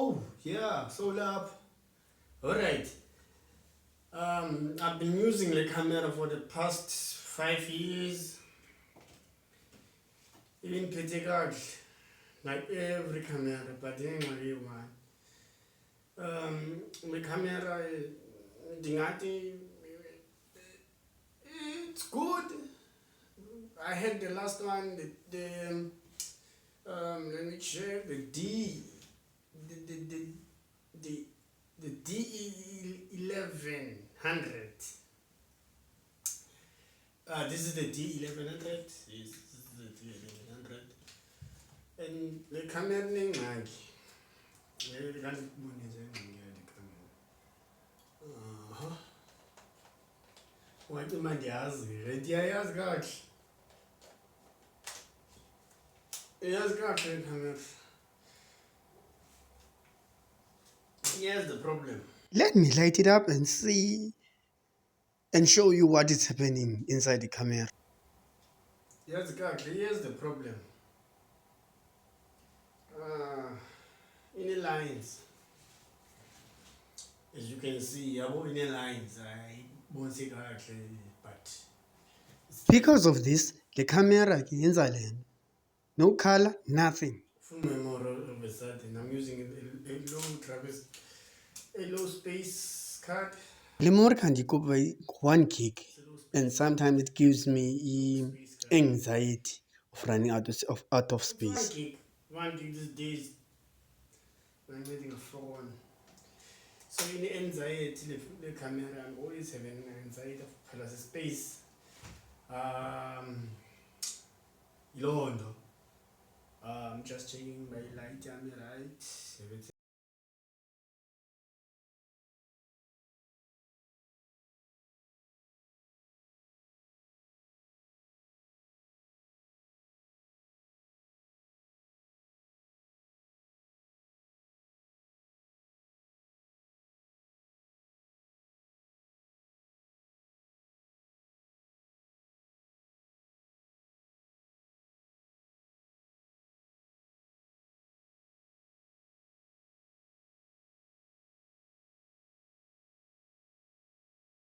Oh, yeah, so lap. Alright. I've been using the camera for the past 5 years. Even pretty good. Like every camera, but anyway, one. The camera, dingati, it's good. I had the last one, let me check, the the D1100. This is the D1100. Yes, this is the D1100. And the camera name, like, the camera. Wathi mandiyazi ndiyayazi kahle iyazi kahle camera. Here's the problem. Let me light it up and see and show you what is happening inside the camera. Here's the problem. In the lines, as you can see, in the lines, I won't say correctly, but Because of this, the camera yenza lento. No color, nothing. full memory all of a sudden. I'm using a low space card. Le more can you go by 1 gig, and sometimes it gives me anxiety of running out of space. 1 gig these days. I'm getting a phone. So in the anxiety, the camera, I'm always having anxiety of plus space. Londo. Just checking my light, am I right? Everything.